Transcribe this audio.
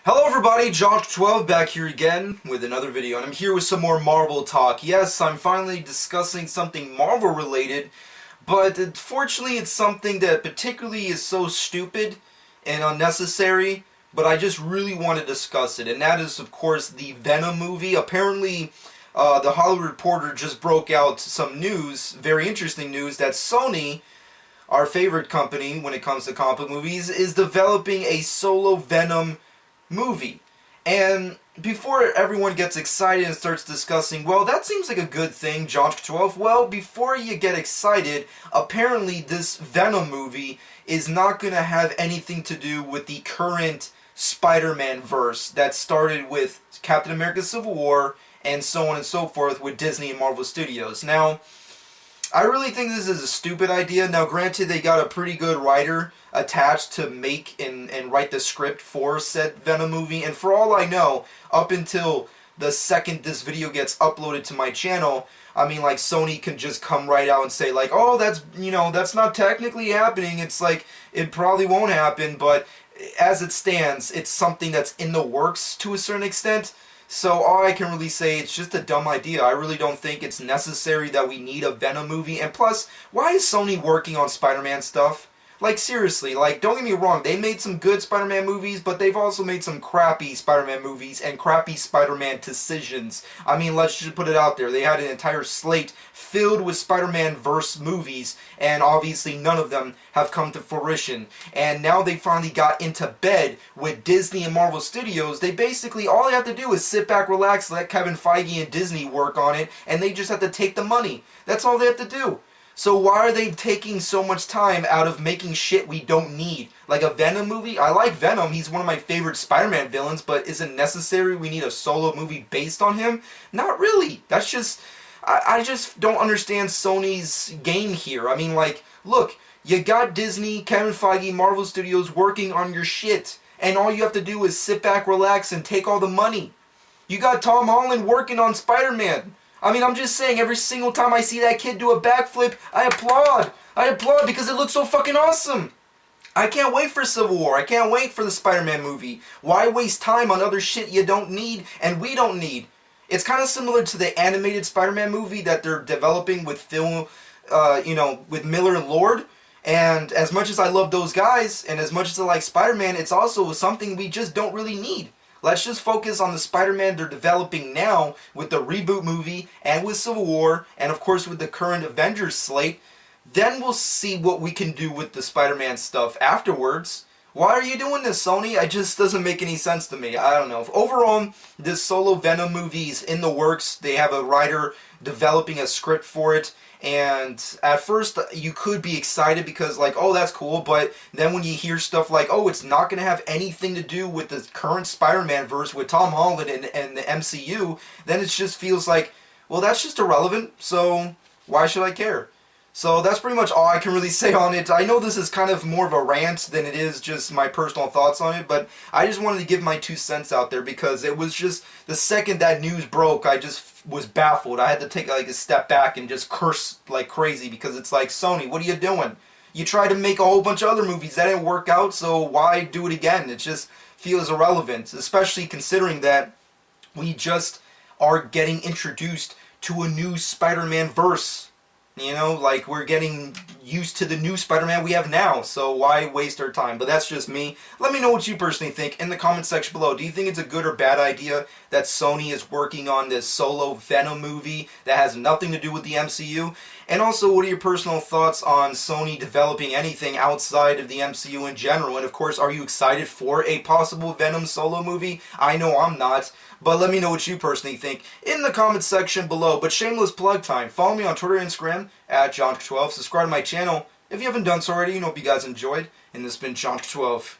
Hello everybody, Josh12 back here again with another video, and I'm here with some more Marvel talk. Yes, I'm finally discussing something Marvel related, but unfortunately it's something that particularly is so stupid and unnecessary, but I just really want to discuss it, and that is of course the Venom movie. Apparently the Hollywood Reporter just broke out some news, very interesting news, that Sony, our favorite company when it comes to comic book movies, is developing a solo Venom movie. And before everyone gets excited and starts discussing, well, that seems like a good thing, Josh 12, well, before you get excited, apparently this Venom movie is not going to have anything to do with the current Spider-Man verse that started with Captain America Civil War and so on and so forth with Disney and Marvel Studios. Now, I really think this is a stupid idea. Now, granted, they got a pretty good writer attached to make and write the script for said Venom movie. And for all I know, up until the second this video gets uploaded to my channel, I mean, like, Sony can just come right out and say, like, oh, that's not technically happening. It's like, it probably won't happen, but as it stands, it's something that's in the works to a certain extent. So all I can really say, it's just a dumb idea. I really don't think it's necessary that we need a Venom movie. And plus, why is Sony working on Spider-Man stuff? Like, seriously, like, don't get me wrong, they made some good Spider-Man movies, but they've also made some crappy Spider-Man movies and crappy Spider-Man decisions. I mean, let's just put it out there. They had an entire slate filled with Spider-Man verse movies, and obviously none of them have come to fruition. And now they finally got into bed with Disney and Marvel Studios. They basically, all they have to do is sit back, relax, let Kevin Feige and Disney work on it, and they just have to take the money. That's all they have to do. So why are they taking so much time out of making shit we don't need? Like a Venom movie? I like Venom, he's one of my favorite Spider-Man villains, but is it necessary we need a solo movie based on him? Not really. That's just, I just don't understand Sony's game here. I mean, like, look, you got Disney, Kevin Feige, Marvel Studios working on your shit, and all you have to do is sit back, relax, and take all the money. You got Tom Holland working on Spider-Man. I mean, I'm just saying, every single time I see that kid do a backflip, I applaud. I applaud because it looks so fucking awesome. I can't wait for Civil War. I can't wait for the Spider-Man movie. Why waste time on other shit you don't need and we don't need? It's kind of similar to the animated Spider-Man movie that they're developing with with Miller and Lord. And as much as I love those guys, and as much as I like Spider-Man, it's also something we just don't really need. Let's just focus on the Spider-Man they're developing now with the reboot movie and with Civil War and of course with the current Avengers slate. Then we'll see what we can do with the Spider-Man stuff afterwards. Why are you doing this, Sony? It just doesn't make any sense to me. I don't know. Overall, this solo Venom movie is in the works. They have a writer developing a script for it. And at first, you could be excited because, like, oh, that's cool. But then when you hear stuff like, oh, it's not going to have anything to do with the current Spider-Man verse with Tom Holland and the MCU, then it just feels like, well, that's just irrelevant. So why should I care? So that's pretty much all I can really say on it. I know this is kind of more of a rant than it is just my personal thoughts on it, but I just wanted to give my 2 cents out there because it was just, the second that news broke, I just was baffled. I had to take like a step back and just curse like crazy because it's like, Sony, what are you doing? You tried to make a whole bunch of other movies, that didn't work out, so why do it again? It just feels irrelevant, especially considering that we just are getting introduced to a new Spider-Man verse. You know, like, we're getting used to the new Spider-Man we have now, so why waste our time? But that's just me. Let me know what you personally think in the comment section below. Do you think it's a good or bad idea that Sony is working on this solo Venom movie that has nothing to do with the MCU? And also, what are your personal thoughts on Sony developing anything outside of the MCU in general? And of course, are you excited for a possible Venom solo movie? I know I'm not. But let me know what you personally think in the comment section below. But shameless plug time. Follow me on Twitter and Instagram at John12. Subscribe to my channel if you haven't done so already. You know, hope you guys enjoyed. And this has been John12.